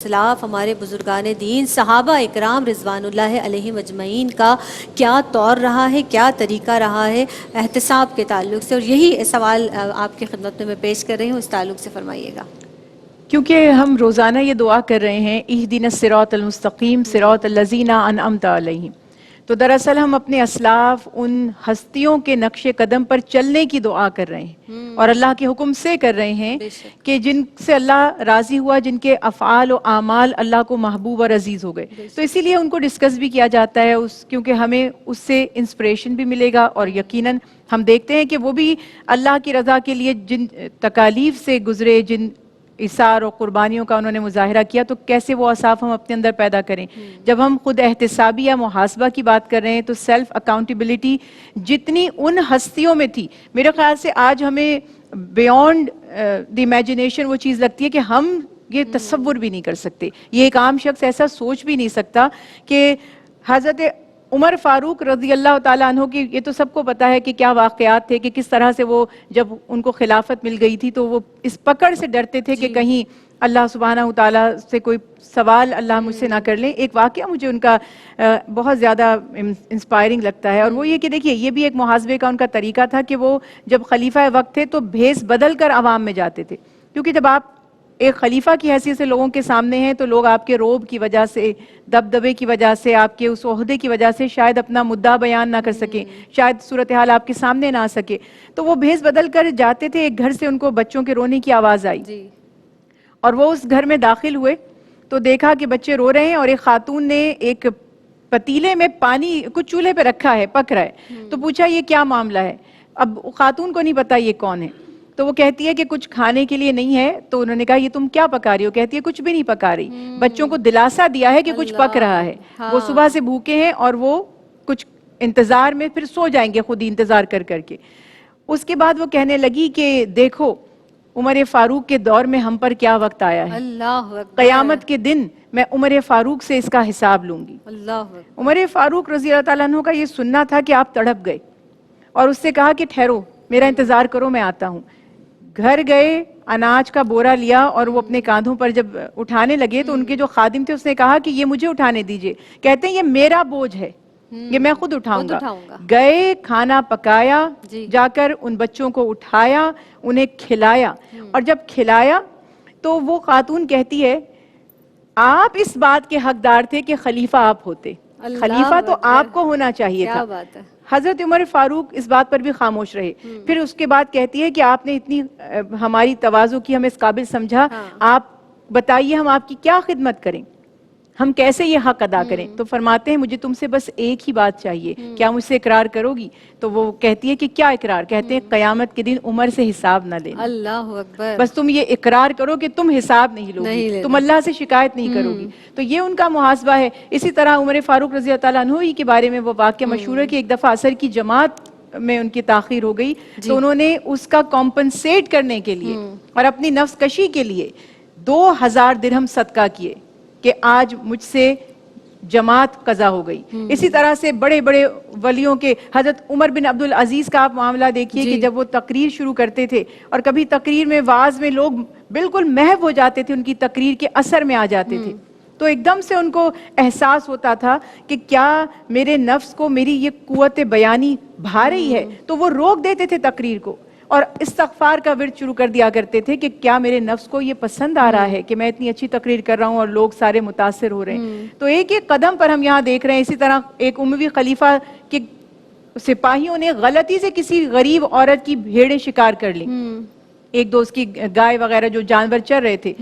اسلاف ہمارے بزرگان دین صحابہ اکرام رضوان اللہ علیہ مجمعین کا کیا طور رہا ہے، کیا طریقہ رہا ہے احتساب کے تعلق سے، اور یہی سوال آپ کی خدمت میں پیش کر رہی ہوں، اس تعلق سے فرمائیے گا۔ کیونکہ ہم روزانہ یہ دعا کر رہے ہیں اہدنا الصراط المستقیم صراط الذین انعمت علیہم، تو دراصل ہم اپنے اسلاف ان ہستیوں کے نقش قدم پر چلنے کی دعا کر رہے ہیں اور اللہ کے حکم سے کر رہے ہیں کہ جن سے اللہ راضی ہوا، جن کے افعال و اعمال اللہ کو محبوب اور عزیز ہو گئے، تو اسی لیے ان کو ڈسکس بھی کیا جاتا ہے کیونکہ ہمیں اس سے انسپریشن بھی ملے گا، اور یقیناً ہم دیکھتے ہیں کہ وہ بھی اللہ کی رضا کے لیے جن تکالیف سے گزرے، جن اثار و قربانیوں کا انہوں نے مظاہرہ کیا، تو کیسے وہ اوصاف ہم اپنے اندر پیدا کریں۔ جب ہم خود احتسابی یا محاسبہ کی بات کر رہے ہیں تو سیلف اکاؤنٹیبلٹی جتنی ان ہستیوں میں تھی، میرے خیال سے آج ہمیں بیونڈ دی امیجنیشن وہ چیز لگتی ہے کہ ہم یہ تصور بھی نہیں کر سکتے، یہ ایک عام شخص ایسا سوچ بھی نہیں سکتا کہ حضرت عمر فاروق رضی اللہ تعالیٰ عنہ کی، یہ تو سب کو پتا ہے کہ کیا واقعات تھے، کہ کس طرح سے وہ جب ان کو خلافت مل گئی تھی تو وہ اس پکڑ سے ڈرتے تھے کہ کہیں اللہ سبحانہ وتعالیٰ سے کوئی سوال اللہ مجھ سے نہ کر لیں۔ ایک واقعہ مجھے ان کا بہت زیادہ انسپائرنگ لگتا ہے، اور وہ یہ کہ دیکھیے یہ بھی ایک محاسبے کا ان کا طریقہ تھا کہ وہ جب خلیفہ وقت تھے تو بھیس بدل کر عوام میں جاتے تھے، کیونکہ جب آپ ایک خلیفہ کی حیثیت سے لوگوں کے سامنے ہیں تو لوگ آپ کے روب کی وجہ سے، دبدبے کی وجہ سے، آپ کے اس عہدے کی وجہ سے شاید اپنا مدعا بیان نہ کر سکیں، شاید صورتحال آپ کے سامنے نہ آ سکے، تو وہ بھیس بدل کر جاتے تھے۔ ایک گھر سے ان کو بچوں کے رونے کی آواز آئی اور وہ اس گھر میں داخل ہوئے تو دیکھا کہ بچے رو رہے ہیں، اور ایک خاتون نے ایک پتیلے میں پانی کچھ چولہے پہ رکھا ہے، پک رہا ہے، تو پوچھا یہ کیا معاملہ ہے؟ اب خاتون کو نہیں پتا یہ کون ہے، تو وہ کہتی ہے کہ کچھ کھانے کے لیے نہیں ہے، تو انہوں نے کہا یہ تم کیا پکا رہی ہو؟ کہتی ہے کچھ بھی نہیں پکا رہی، بچوں کو دلاسا دیا ہے کہ کچھ پک رہا ہے، وہ صبح سے بھوکے ہیں اور وہ کچھ انتظار میں پھر سو جائیں گے خود ہی انتظار کر کر کے۔ اس کے بعد وہ کہنے لگی کہ دیکھو عمر فاروق کے دور میں ہم پر کیا وقت آیا ہے، قیامت کے دن میں عمر فاروق سے اس کا حساب لوں گی۔ عمر فاروق رضی اللہ تعالیٰ عنہ کا یہ سننا تھا کہ آپ تڑپ گئے، اور اس سے کہا کہ ٹھہرو، میرا انتظار کرو، میں آتا ہوں۔ گھر گئے، اناج کا بورا لیا اور وہ اپنے کاندھوں پر جب اٹھانے لگے تو ان کے جو خادم تھے اس نے کہا کہ یہ مجھے اٹھانے دیجئے، کہتے ہیں یہ میرا بوجھ ہے، یہ میں خود اٹھاؤں گا۔ گئے، کھانا پکایا، جا کر ان بچوں کو اٹھایا، انہیں کھلایا، اور جب کھلایا تو وہ خاتون کہتی ہے آپ اس بات کے حقدار تھے کہ خلیفہ آپ ہوتے، خلیفہ تو آپ کو ہونا چاہیے تھا۔ حضرت عمر فاروق اس بات پر بھی خاموش رہے۔ پھر اس کے بعد کہتی ہے کہ آپ نے اتنی ہماری تواضع کی، ہمیں اس قابل سمجھا، آپ بتائیے ہم آپ کی کیا خدمت کریں، ہم کیسے یہ حق ادا کریں؟ تو فرماتے ہیں مجھے تم سے بس ایک ہی بات چاہیے، کیا مجھ سے اقرار کرو گی؟ تو وہ کہتی ہے کہ کیا اقرار؟ کہتے ہیں قیامت کے دن عمر سے حساب نہ لینا، اللہ اکبر، بس تم یہ اقرار کرو کہ تم حساب نہیں لوگی، تم اللہ سے شکایت نہیں کرو گی۔ تو یہ ان کا محاسبہ ہے۔ اسی طرح عمر فاروق رضی اللہ تعالیٰ عنہ ہی کے بارے میں وہ واقعہ مشہور ہے کہ ایک دفعہ عصر کی جماعت میں ان کی تاخیر ہو گئی، تو انہوں نے اس کا کمپنسیٹ کرنے کے لیے اور اپنی نفس کشی کے لیے 2000 درہم صدقہ کیے کہ آج مجھ سے جماعت قضا ہو گئی۔ اسی طرح سے بڑے بڑے ولیوں کے، حضرت عمر بن عبدالعزیز کا آپ معاملہ دیکھیے کہ جب وہ تقریر شروع کرتے تھے اور کبھی تقریر میں واعظ میں لوگ بالکل محو ہو جاتے تھے، ان کی تقریر کے اثر میں آ جاتے تھے، تو ایک دم سے ان کو احساس ہوتا تھا کہ کیا میرے نفس کو میری یہ قوت بیانی بھا رہی ہے، تو وہ روک دیتے تھے تقریر کو اور استغفار کا ورد شروع کر دیا کرتے تھے کہ کیا میرے نفس کو یہ پسند آ رہا ہے کہ میں اتنی اچھی تقریر کر رہا ہوں اور لوگ سارے متاثر ہو رہے ہیں۔ تو ایک ایک قدم پر ہم یہاں دیکھ رہے ہیں۔ اسی طرح ایک اموی خلیفہ کے سپاہیوں نے غلطی سے کسی غریب عورت کی بھیڑیں شکار کر لیں، ایک دوست کی گائے وغیرہ جو جانور چر رہے تھے،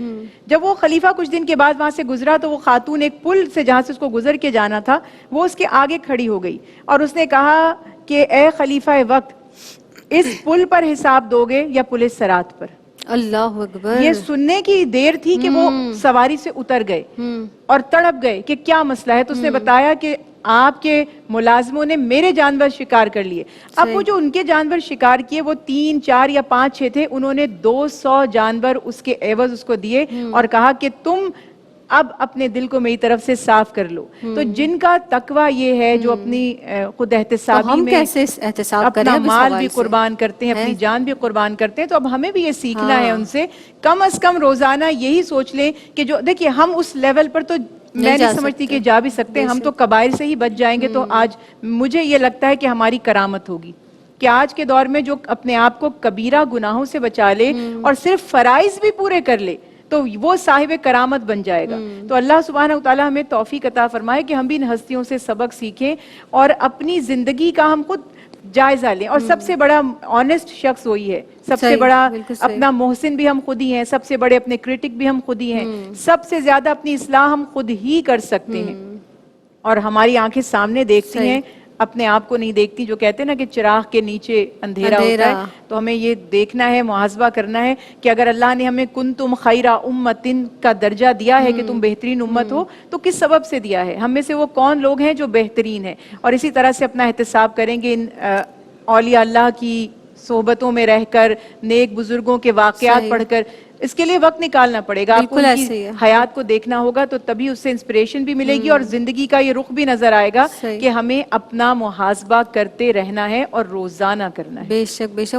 جب وہ خلیفہ کچھ دن کے بعد وہاں سے گزرا تو وہ خاتون ایک پل سے جہاں سے اس کو گزر کے جانا تھا، وہ اس کے آگے کھڑی ہو گئی اور اس نے کہا کہ اے خلیفہ وقت، اس پل پر حساب دو گے یا پل صراط پر؟ اللہ اکبر، یہ سننے کی دیر تھی کہ وہ سواری سے اتر گئے اور تڑپ گئے کہ کیا مسئلہ ہے، تو اس نے بتایا کہ آپ کے ملازموں نے میرے جانور شکار کر لیے۔ اب وہ جو ان کے جانور شکار کیے وہ 3 4 یا 5 6 تھے، انہوں نے 200 جانور اس کے عوض اس کو دیے اور کہا کہ تم اب اپنے دل کو میری طرف سے صاف کر لو. تو جن کا تقوی یہ ہے جو اپنی خود تو احتسابی ہم میں کیسے احتساب کریں اپنا اب اس مال حوالے بھی سے؟ قربان کرتے ہیں, اپنی جان بھی قربان کرتے ہیں, تو اب ہمیں بھی یہ سیکھنا ہے ہاں. ان سے. کم از کم روزانہ یہی سوچ لیں کہ جو دیکھیے ہم اس لیول پر تو میں نہیں جا سمجھتی سکتے. کہ جا بھی سکتے ہیں, بے ہم تو شک. کبائر سے ہی بچ جائیں گے. تو آج مجھے یہ لگتا ہے کہ ہماری کرامت ہوگی کہ آج کے دور میں جو اپنے آپ کو کبیرہ گناہوں سے بچا لے اور صرف فرائض بھی پورے کر لے تو وہ صاحب کرامت بن جائے گا. تو اللہ سبحانہ و تعالی ہمیں توفیق عطا فرمائے کہ ہم بھی ان ہستیوں سے سبق سیکھیں اور اپنی زندگی کا ہم خود جائزہ لیں. اور سب سے بڑا آنےسٹ شخص وہی ہے, سب سے صحیح, بڑا بالکل صحیح. اپنا محسن بھی ہم خود ہی ہیں, سب سے بڑے اپنے کرٹک بھی ہم خود ہی ہیں, سب سے زیادہ اپنی اصلاح ہم خود ہی کر سکتے ہیں. اور ہماری آنکھیں سامنے دیکھتی صحیح. ہیں, اپنے آپ کو نہیں دیکھتی. جو کہتے ہیں نا کہ چراغ کے نیچے اندھیرا ہوتا ہے, تو ہمیں یہ دیکھنا ہے, محاسبہ کرنا ہے کہ اگر اللہ نے ہمیں کنتم خیرا امتن کا درجہ دیا ہے کہ تم بہترین امت ہو, تو کس سبب سے دیا ہے؟ ہم میں سے وہ کون لوگ ہیں جو بہترین ہیں؟ اور اسی طرح سے اپنا احتساب کریں گے ان اولیاء اللہ کی صحبتوں میں رہ کر, نیک بزرگوں کے واقعات صحیح. پڑھ کر. اس کے لیے وقت نکالنا پڑے گا, آپ کو بالکل ان کی ایسے ہی ہے. حیات کو دیکھنا ہوگا, تو تبھی اس سے انسپریشن بھی ملے گی اور زندگی کا یہ رخ بھی نظر آئے گا صحیح. کہ ہمیں اپنا محاسبہ کرتے رہنا ہے اور روزانہ کرنا ہے. بے شک, بے شک.